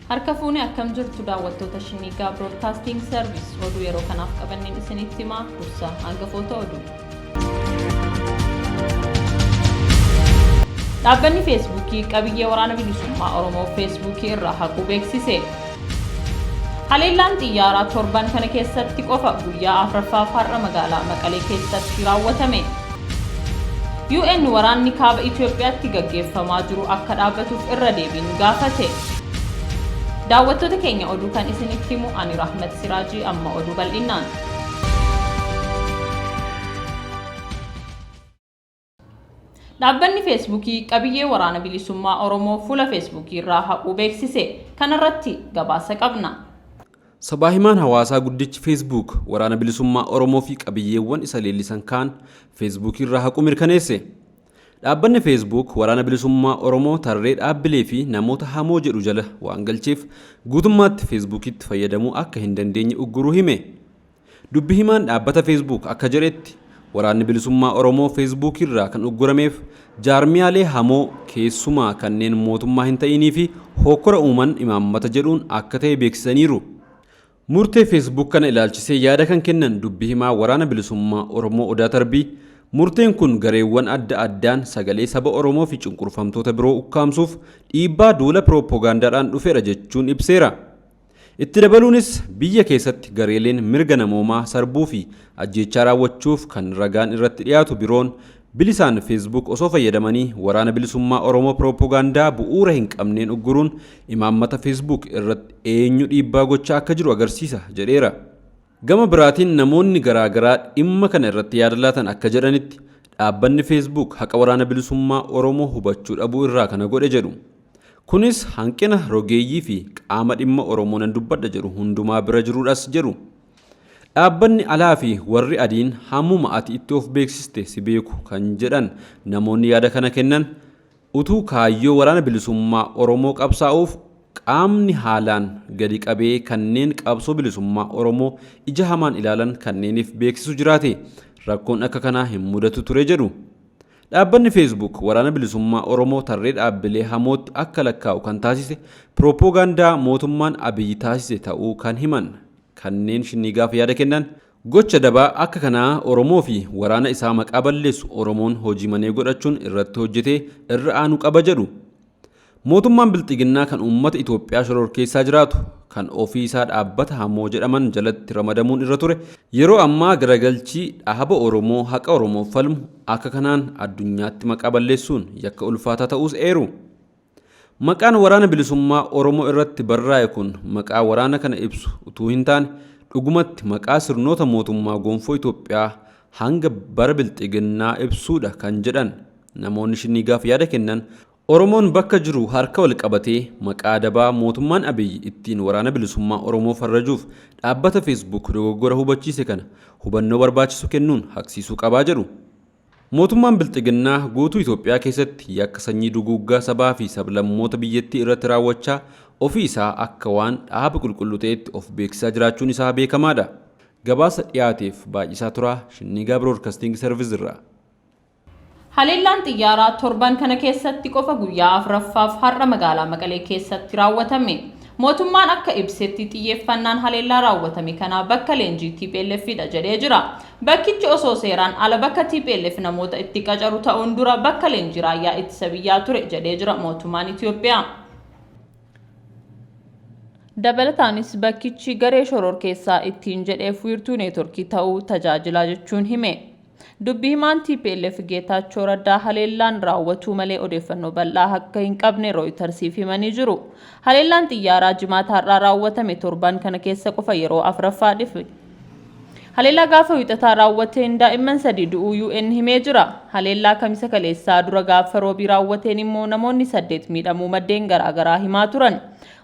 Harka fuunee akkam jirtu daawwattoota SHINNIIGAA BROADCASTING SERVICE oduu yeroo kanaaf qabanneen isinitti himaa dursa hangafoota oduu. Dhaabbanni Feesbuukii qabiyyee waraana bilisummaa Oromoo Feesbuukii irraa haquu beeksise. Haleellaan xiyyaaraa torban kana keessatti qofa guyyaa afuraffaaf har'a magaalaa Maqalee keessatti raawwatame. UN waraanni kaaba Itoophiyaatti gaggeeffamaa jiru akka dhaabbatuuf irra deebiin gaafate. Daawwattoota keenya oduu kan isinitti himu ani Rahmat Siraajii amma oduu bal'inaan. Dhaabbanni Feesbuukii qabiyyee waraana bilisummaa Oromoo fuula Feesbuukii irraa haquu beeksise. Kanarratti gabaasa qabna. Sabaahimaan hawaasaa guddichi Facebook waraana bilisummaa Oromoo fi qabiyyeewwan isa leellisan kaan Facebook irraa haquu mirkaneesse. Dhaabbanni Facebook waraana bilisummaa Oromoo tarree dhaabbilee fi namoota hamoo jedhu jala waan galcheef guutummaatti Facebookitti fayyadamuu akka hin dandeenye ugguruu hime. Dubbi himaan dhaabbata Facebook akka jedhetti waraanni bilisummaa Oromoo Facebook irraa kan uggurameef jaarmiyaalee hamoo keessumaa kanneen mootummaa hin ta'inii fi hokkora uuman imaammata jedhuun akka ta'e beeksisaniiru. Murtee Facebook kana ilaalchisee yaada kan kennan dubbi himaa waraana bilisummaa Oromoo Odaa Tarbii murteen kun gareewwan adda addaan sagalee saba Oromoo fi cunqurfamtoota biroo ukkaamsuuf dhiibbaa duula propoogaandaadhaan dhufeera jechuun ibseera. Itti dabaluunis biyya keessatti gareeleen mirga namoomaa sarbuu fi ajjeechaa raawwachuuf kan ragaan irratti dhiyaatu biroon bilisaan Facebook osoo fayyadamanii waraana bilisummaa Oromoo propoogaandaa bu'uura hin qabneen ugguruun imaammata Facebook irratti eenyu dhiibbaa gochaa akka jiru agarsiisa jedheera. Gama biraatiin namoonni garaagaraa dhimma kana irratti yaada laatan akka jedhanitti dhaabbanni Facebook haqa waraana bilisummaa Oromoo hubachuu dhabuu irraa kana godhe jedhu. Kunis hanqina rogeeyyii fi qaama dhimma Oromoo nan dubbadha jedhu hundumaa bira jiruudhas jedhu. Dhaabbanni alaa fi warri adiin hammuma ati itti of beeksiste si beeku kan jedhan namoonni yaada kana kennan utuu kaayyoo waraana bilisummaa Oromoo qabsaa'uuf qaamni haalaan gadi qabee kanneen qabsoo bilisummaa Oromoo ija hamaan ilaalan kanneeniif beeksisu jiraate rakkoon akka kanaa hin mudatu ture jedhu. Dhaabbanni Facebook waraana bilisummaa Oromoo tarree dhaabbilee hamootti akka lakkaa'u kan taasise propoogaandaa mootummaan Abiyyi taasise ta'uu kan himan kanneen SHINNIIGAAF yaada kennan gocha dabaa akka kanaa Oromoo fi waraana isaa maqaa balleessu Oromoon hojii manee godhachuun irratti hojjetee irra aanu qaba jedhu. Mootummaan bilxiginnaa kan uummata Itoophiyaa shororkeessaa jiraatu kan ofii isaa dhaabbata hamoo jedhaman jalatti ramadamuun irra ture yeroo ammaa garagalchii dhaaba Oromoo haqa Oromoo falmu akka kanaan addunyaatti maqaa balleessuun yakka ulfaataa ta'uus eeru. Maqaan waraana bilisummaa Oromoo irratti barraa'e kun maqaa waraana kana ibsu utuu hin taane dhugumatti maqaa sirnoota mootummaa gonfoo Itoophiyaa hanga bara bilxiginnaa ibsuudha kan jedhan namoonni SHINNIIGAAF yaada kennan. Oromoon bakka jiru harka wal qabatee maqaa dabaa mootummaan Abiyyi ittiin waraana bilisummaa Oromoo farrajuuf dhaabbata Facebook dogoggora hubachiise kana hubannoo barbaachisu kennuun haqsiisuu qabaa jedhu. Mootummaan bilxiginnaa guutuu Itoophiyaa keessatti yakka sanyii duguuggaa sabaa fi sablammoota biyyattii irratti raawwachaa ofii isaa akka waan dhaaba qulqulluu ta'etti of beeksisaa jiraachuun isaa beekamaadha. Gabaasa dhiyaateef baay'isaa turaa SHINNIIGAA BROADCASTING SERVICE irraa. Haleellaan xiyyaaraa torban kana keessatti qofa guyyaa afuraffaaf har'a magaalaa Maqalee keessatti raawwatame. Mootummaan akka ibsetti xiyyeeffannaan haleellaa raawwatame kana bakka leenjii TPLFidha jedhee jira. Bakkichi osoo seeraan ala bakka TPLF namoota itti qacaru ta'uun dura bakka leenjii raayyaa ittisa biyyaa ture jedhee jira mootummaan Itoophiyaa. Dabalataanis bakkichi garee shororkeessaa ittiin jedhee wiirtuu neetworkii ta'uu tajaajilaa jechuun hime. Dubbi himaan TPLF Geetaachoo Raddaa haleellaan raawwatuu malee odeeffannoo bal'aa akka hin qabne Rooyitersiif himanii jiru. Haleellaan xiyyaaraa jimaata har'aa raawwatame torban kana keessa qofa yeroo afuraffaa dhufe. Haleellaa gaafa wixataa raawwateen daa'imman 3 du'uu UN himee jira. Haleellaa kamisa kaleessaa dura gaafa roobii raawwateen immoo namoonni 8 miidhamuu maddeen garaagaraa himaa turan.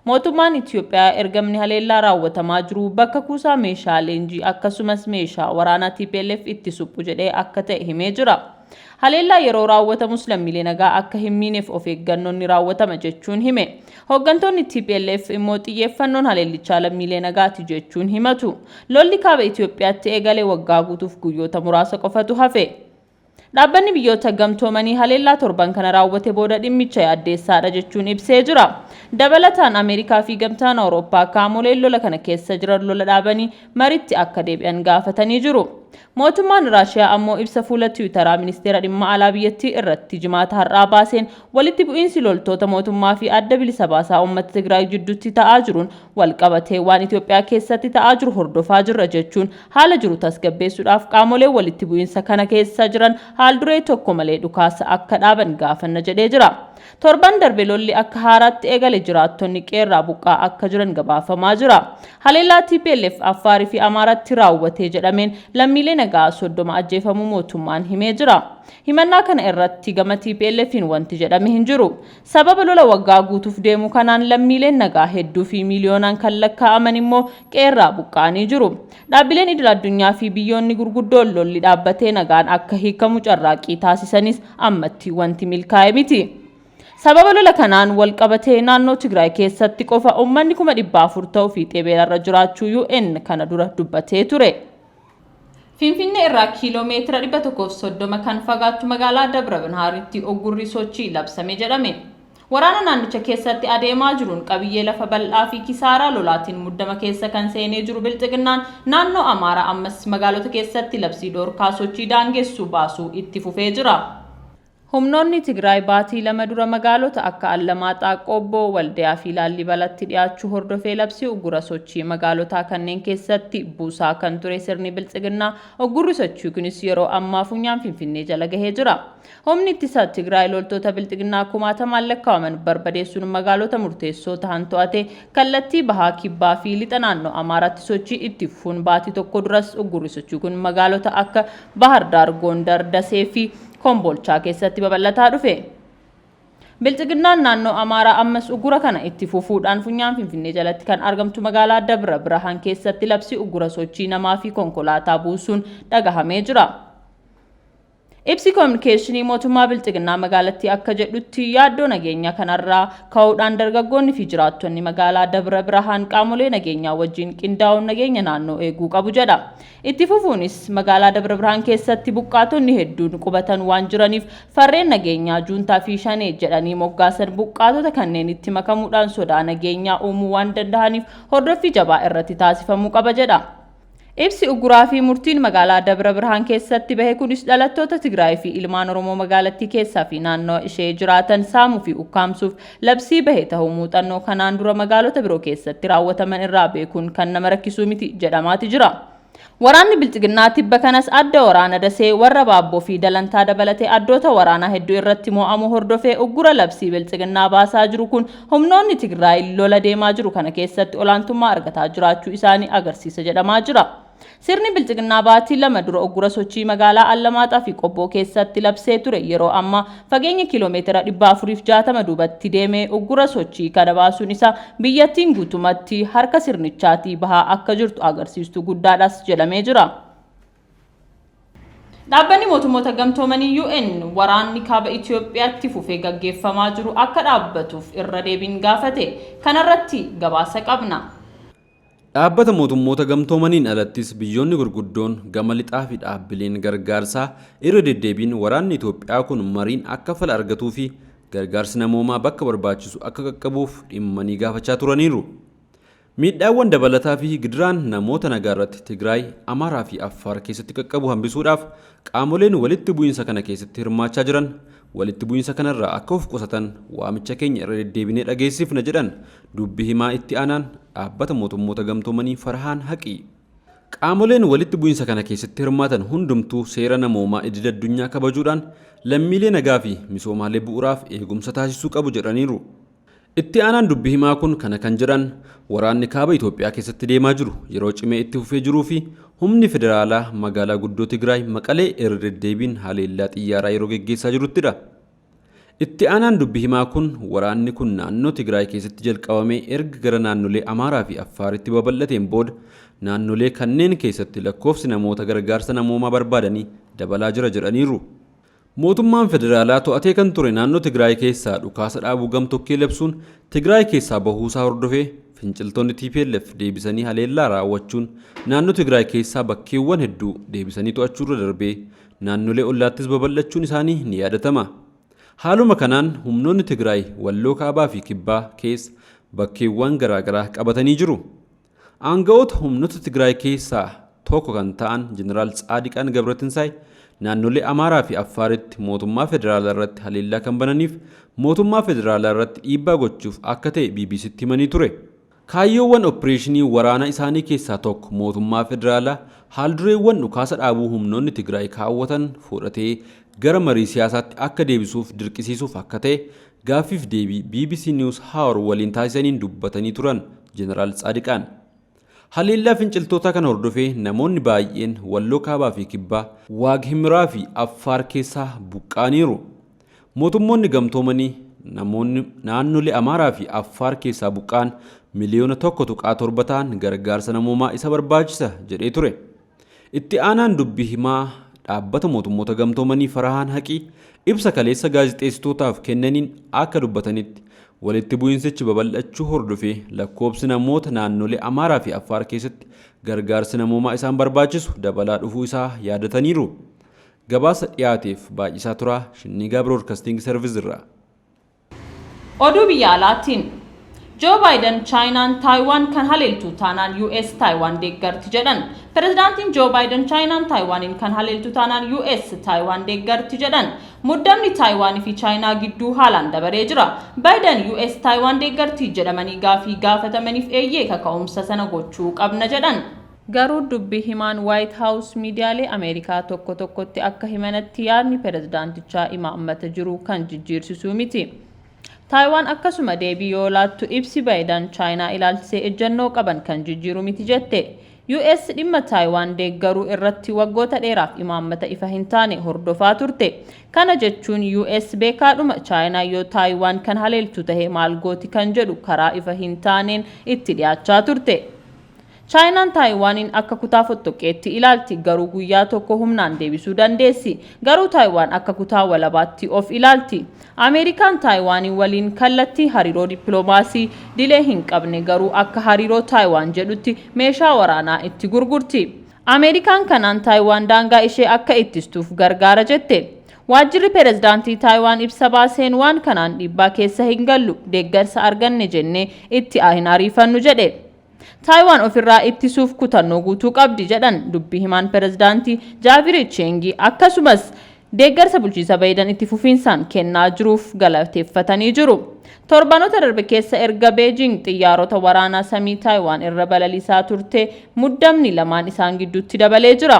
Mootummaan Itoophiyaa ergamni haleellaa raawwatamaa jiru bakka kuusaa meeshaa leenjii akkasumas meeshaa waraanaa TPLF itti suphu jedhee akka ta'e himee jira. Haleellaa yeroo raawwatamus lammiilee nagaa akka hin miineef of eeggannoon ni raawwatama jechuun hime. Hooggantoonni TPLF immoo xiyyeeffannoon haleellichaa lammiilee nagaati jechuun himatu. Lolli kaaba Itoophiyaatti eegalee waggaa guutuuf guyyoota muraasa qofatu hafe. Dhaabbanni biyyoota gamtoomanii haleellaa torban kana raawwate booda dhimmicha yaaddeessaadha jechuun ibsee jira. Dabalataan Ameerikaa fi gamtaan Awurooppaa qaamoleen lola kana keessa jiran lola dhaabanii mariitti akka deebi'an gaafatanii jiru. Mootummaan Raashiyaa ammoo ibsa fuula Tiwiitaraa ministeera dhimma alaa biyyattii irratti jimaata har'aa baaseen walitti bu'iinsi loltoota mootummaa fi adda bilisa baasaa uummata Tigraay jidduutti ta'aa jiruun walqabatee waan Itoophiyaa keessatti ta'aa jiru hordofaa jirra jechuun haala jiru tasgabbeessuudhaaf qaamoleen walitti bu'iinsa kana keessa jiran haalduree tokko malee dhukaasa akka dhaaban gaafanna jedhee jira. Torban darbe lolli akka haaraatti eegale jiraattonni qeerraa buqqaa akka jiran gabaafamaa jira. Haleellaa TPLF Affaarii fi Amaaraatti raawwatee jedhameen lammiilee nagaa 30 ajjeefamuu mootummaan himee jira. Himannaa kana irratti gama TPLFin wanti jedhame hin jiru. Sababa lola waggaa guutuuf deemu kanaan lammiileen nagaa hedduu fi miiliyoonaan kan lakkaa'aman immoo qeerraa buqqaanii jiru. Dhaabbileen idil addunyaa fi biyyoonni gurguddoon lolli dhaabbatee nagaan akka hiikamu carraaqqii taasisanis ammatti wanti milkaa'e miti. Sababa lola kanaan walqabatee naannoo Tigraay keessatti qofa uummanni 400 ta'uu fi xeebeerarra jiraachuu UN kana dura dubbatee ture. Finfinnee irraa kiiloomeetira 130 kan fagaattu magaalaa Dabra Birhaanitti oggurri sochii labsame jedhame. Waraana naannicha keessatti adeemaa jiruun qabiyyee lafa bal'aa fi kisaaraa lolaatiin muddama keessa kan seenee jiru bilxiginnaan naannoo Amaaraa ammas magaalota keessatti labsii dhoorkaa sochii daangessu baasuu itti fufee jira. Humnoonni Tigraay baatii lama dura magaalota akka Allamaaxaa, Qobboo, Waldiyaa fi Laallibalatti dhiyaachuu hordofee labsii uggura sochii magaalotaa kanneen keessatti buusaa kan ture sirni bilxiginnaa uggurri sochii kunis yeroo ammaa funyaan Finfinnee jala gahee jira. Humni ittisa Tigraay loltoota bilxiginnaa 1000 lakkaa'aman barbadeessuun magaalota murteessoo ta'an to'ate kallattii bahaa kibbaa fi lixa naannoo Amaaraatti sochii itti fufuun baatii tokko duras uggurri sochii kun magaalota akka Bahar Daar, Gondar, Dasee fi Kombolchaa keessatti babal'ataa dhufe. Bilxiginnaan naannoo Amaaraa ammas uggura kana itti fufuudhaan funyaan Finfinnee jalatti kan argamtu magaalaa Dabra Birhaan keessatti labsii uggura sochii namaa fi konkolaataa buusuun dhagahamee jira. Ibsi kominikeeshinii mootummaa bilxiginnaa magaalattii akka jedhutti yaaddoo nageenya kanarraa ka'uudhaan dargaggoonni fi jiraattonni magaalaa Dabra Birhaan qaamolee nageenyaa wajjin qindaa'uun nageenya naannoo eeguu qabu jedha. Itti fufuunis magaalaa Dabra Birhaan keessatti buqqaatonni hedduun qubatan waan jiraniif farreen nageenyaa juuntaa fi shanee jedhanii moggaasan buqqaatota kanneen itti makamuudhaan sodaa nageenyaa uumuu waan danda'aniif hordoffii jabaa irratti taasifamuu qaba jedha. Ibsi ugguraa fi murtiin magaalaa Dabra Birhaan keessatti bahe kunis dhalattoota Tigraay fi ilmaan Oromoo magaalattii keessaa fi naannoo ishee jiraatan saamuu fi ukkaamsuuf labsii bahe ta'uu muuxannoo kanaan dura magaalota biroo keessatti raawwataman irraa beekuun kan nama rakkisuu miti jedhamaati jira. Waraanni bilxiginnaa tibba kanas adda waraana Dasee warra Baabboo fi Dalantaa dabalatee addoota waraanaa hedduu irratti mo'amuu hordofee uggura labsii bilxiginnaa baasaa jiru kun humnoonni Tigraay lola deemaa jiru kana keessatti olaantummaa argataa jiraachuu isaanii agarsiisa jedhamaa jira. Sirni bilxiginnaa baatii lama dura uggura sochii magaalaa Allamaaxaa fi Qobboo keessatti labsee ture yeroo ammaa fageenya kiiloomeetira 460 duubatti deemee uggura sochii kana baasuun isaa biyyattiin guutumatti harka sirnichaatii bahaa akka jirtu agarsiistuu guddaadhas jedhamee jira. Dhaabbanni mootummoota gamtoomanii UN waraanni kaaba Itoophiyaatti fufee gaggeeffamaa jiru akka dhaabbatuuf irra deebiin gaafate. Kanarratti gabaasa qabna. Dhaabbata mootummoota gamtoomaniin alattis biyyoonni gurguddoon gama lixaa fi dhaabbileen gargaarsaa irra deddeebiin waraanni Itoophiyaa kun mariin akka fala argatuu fi gargaarsi namoomaa bakka barbaachisu akka qaqqabuuf dhimmanii gaafachaa turaniiru. Miidhaawwan dabalataa fi gidiraan namoota nagaa irratti Tigraay, Amaaraa fi Affaar keessatti qaqqabu hambisuudhaaf qaamoleen walitti bu'iinsa kana keessatti hirmaachaa jiran walitti bu'iinsa kanarraa akka of qusatan waamicha keenya irra deddeebinee dhageessifna jedhan dubbi himaa itti aanaan dhaabbata mootummoota gamtoomanii Farhaan Haqii. Qaamoleen walitti bu'iinsa kana keessatti hirmaatan hundumtuu seera namoomaa idil addunyaa kabajuudhaan lammiilee nagaa fi misoomaalee bu'uuraaf eegumsa taasisuu qabu jedhaniiru. Itti aanaan dubbi himaa kun kana kan jedhan waraanni kaaba Itoophiyaa keessatti deemaa jiru yeroo cimee itti fufee jiruu fi humni federaalaa magaalaa guddoo Tigraay Maqalee irra deddeebiin haleellaa xiyyaaraa yeroo geggeessaa jiruttidha. Itti aanaan dubbi himaa kun waraanni kun naannoo Tigraay keessatti jalqabamee erga gara naannolee Amaaraa fi Affaaritti babal'ateen booda naannolee kanneen keessatti lakkoofsi namoota gargaarsa namoomaa barbaadanii dabalaa jira jedhaniiru. Mootummaan federaalaa to'atee kan ture naannoo Tigraay keessaa dhukaasa dhaabuu gamtokkee labsuun Tigraay keessaa bahuusaa hordofee finciltoonni TPLF deebisanii haleellaa raawwachuun naannoo Tigraay keessaa bakkeewwan hedduu deebisanii to'achuurra darbee naannolee ollaattis babal'achuun isaanii ni yaadatama. Haaluma kanaan humnoonni Tigraay walloo kaabaa fi kibbaa keessa bakkeewwan garaagaraa qabatanii jiru. Aanga'oota humnoota Tigraay keessaa tokko kan ta'an Jeneraal Tsaadiqaan Gabratinsaay naannolee Amaaraa fi Affaaritti mootummaa federaalaa irratti haleellaa kan bananiif mootummaa federaalaa irratti dhiibbaa gochuuf akka ta'e BBCtti himanii ture. Kaayyoowwan opereeshinii waraanaa isaanii keessaa tokko mootummaa federaalaa haaldureewwan dhukaasa dhaabuu humnoonni Tigraay kaawwatan fudhatee gara marii siyaasaatti akka deebisuuf dirqisiisuuf akka ta'e gaaffiif deebii BBC News Hour waliin taasisaniin dubbatanii turan Jeneraal Tsaadiqaan. Haleellaa finciltoota kana hordofee namoonni baay'een Walloo Kaabaa fi Kibbaa, Waag Himiraa fi Affaar keessaa buqqaaniiru. Mootummoonni gamtoomanii namoonni naannolee Amaaraa fi Affaar keessaa buqqaan miliyoona 1.7 ta'an gargaarsa namoomaa isa barbaachisa jedhee ture. Itti aanaan dubbii himaa dhaabbata mootummoota gamtoomanii Farahaan Haqii ibsa kaleessa gaazexeessitootaaf kennaniin akka dubbatanitti walitti bu'insichi babal'achuu hordofee lakkoobsi namoota naannolee Amaaraa fi Affaar keessatti gargaarsi namoomaa isaan barbaachisu dabalaa dhufuu isaa yaadataniiru. Gabaasa dhiyaateef baay'isaa turaa Shinniigaa Broadcasting Service irraa. Oduu biyya alaatiin Joe Biden Chainaan Taiwan kan haleeltu taanaan US Taiwan deeggarti jedhan. Pirezidaantiin Joe Biden Chainaan Taiwanin kan haleeltu taanaan US Taiwan deeggarti jedhan. Muddamni Taiwan fi Chainaa gidduu haalaan dabaree jira. Biden US Taiwan deeggarti jedhamanii gaafii gaafatamaniif eeyyee kaka'umsa sana gochuu qabna jedhan. Garuu dubbii himaan White House miidiyaalee Ameerikaa tokko tokkotti akka himanitti yaadni pirezidaantichaa imaammata jiru kan jijjiirsisu miti. Taiwan akkasuma deebii yoo laattu ibsi Biden Chainaa ilaalchisee ejjennoo qaban kan jijjiiru miti jette. US dhimma Taiwan deeggaruu irratti waggoota dheeraaf imaammata ifa hin taane hordofaa turte. Kana jechuun US beekaadhuma Chainaa yoo Taiwan kan haleeltu tahe maal gooti kan jedhu karaa ifa hin taaneen itti dhiyaachaa turte. Chainaan Taiwanin akka kutaa fottoqeetti ilaalti garuu guyyaa tokko humnaan deebisuu dandeessi. Garuu Taiwan akka kutaa walabaatti of ilaalti. Ameerikaan Taiwanin waliin kallattii hariiroo dippiloomaasii dilee hin qabne garuu akka hariiroo Taiwan jedhutti meeshaa waraanaa itti gurgurti. Ameerikaan kanaan Taiwan daangaa ishee akka ittistuuf gargaara jette. Waajjirri pirezidaantii Taiwan ibsa baaseen waan kanaan dhiibbaa keessa hin gallu deeggarsa arganne jennee itti hin ariifannu jedhe. Taiwan ofirraa ittisuuf kutannoo guutuu qabdi jedhan dubbii himaan pirezidaantii Jaavir Chengi akkasumas deeggarsa bulchiisa Biden itti fufiinsaan kennaa jiruuf galateeffatanii jiru. Torbanoota darbe keessa erga Beijing xiyyaarota waraanaa samii Taiwan irra balalisaa turte muddamni lamaan isaan gidduutti dabalee jira.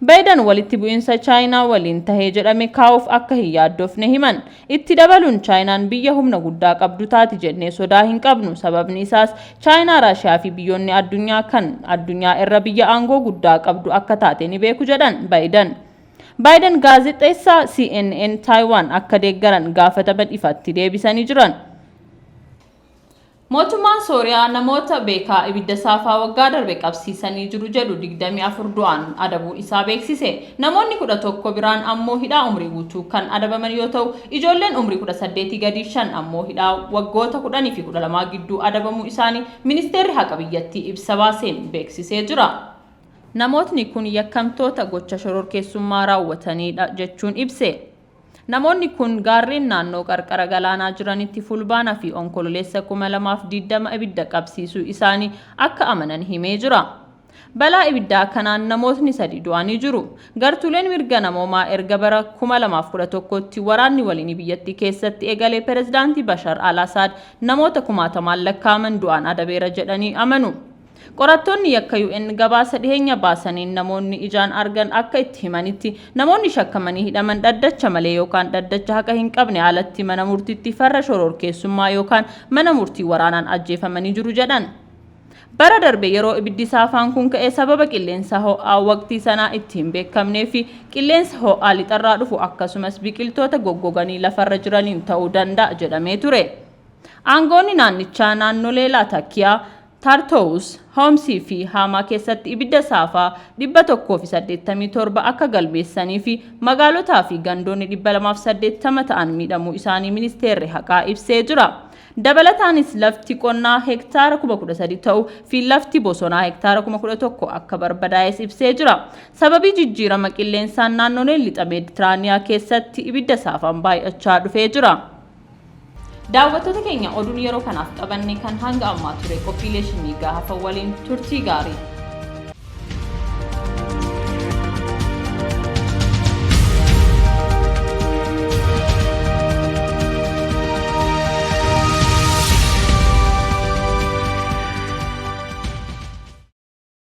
Biden walitti bu'insa Chainaa waliin tahee jedhame kaa'uuf akka hin yaaddofne himan. Itti dabaluun Chainaan biyya humna guddaa qabdu taati jennee sodaa hin qabnu. Sababni isaas Chainaa, Raashiyaa fi biyyoonni addunyaa kan addunyaa irra biyya aangoo guddaa qabdu akka taate ni beeku jedhan Biden. Biden gaazexeessaa CNN Taiwan akka deeggaran gaafataman ifatti deebisanii jiran. Mootummaan Sooriyaa namoota beekaa ibidda saafaa waggaa darbe qabsiisanii jiru jedhu 24 du'aan adabuu isaa beeksise. Namoonni 11 biraan ammoo hidhaa umrii guutuu kan adabaman yoo ta'u, ijoolleen umrii 18 gadi 5 ammoo hidhaa waggoota 10 fi 12 gidduu adabamuu isaanii ministeerri haqa biyyattii ibsa baaseen beeksisee jira. Namootni kun yakkamtoota gocha shororkeessummaa raawwatanidha jechuun ibse. Namoonni kun gaarreen naannoo qarqara galaanaa jiranitti fulbaana fi Onkoloolessa 2020 ibidda qabsiisuu isaanii akka amanan himee jira. Balaa ibiddaa kanaan namootni 3 du'anii jiru. Gartuuleen mirga namoomaa erga bara 2011tti waraanni waliin biyyattii keessatti eegalee pirezidaantii Bashar al-Assad namoota 1000 lakkaa'aman du'aan adabeera jedhanii amanu. Qorattoonni yakka UN gabaasa dhiheenya baasaniin namoonni ijaan argan akka itti himanitti namoonni shakkamanii hidhaman dhaddacha malee yookaan dhaddacha haqa hin qabne alatti mana murtiitti farra shororkeessummaa yookaan mana murtii waraanaan ajjeefamanii jiru jedhan. Bara darbe yeroo ibiddi saafaan kun ka'ee sababa qilleensa ho'aa waqtii sanaa itti hin beekamnee fi qilleensa ho'aa lixarraa dhufu akkasumas biqiltoota goggoganii lafarra jiraniin ta'uu danda'a jedhamee ture. Aangoonni naannichaa naannolee Laatakiyaa, Tartous, Homsii fi Hamaa keessatti ibidda saafaa 187 akka galmeessanii fi magaalotaa fi gandoonni 280 ta'an miidhamuu isaanii ministeerri haqaa ibsee jira. Dabalataanis lafti qonnaa hektaara 13,000 ta'uu fi lafti bosonaa hektaara 11,000 akka barbadaa'es ibsee jira. Sababii jijjiirama qilleensaan naannoleen lixa Meeditiraaniyaa keessatti ibidda saafaan baay'achaa dhufee jira. Daawwattoota keenya oduun yeroo kanaaf qabanne kan hanga ammaa ture qophiilee shinniigaa hafan waliin turtii gaarii.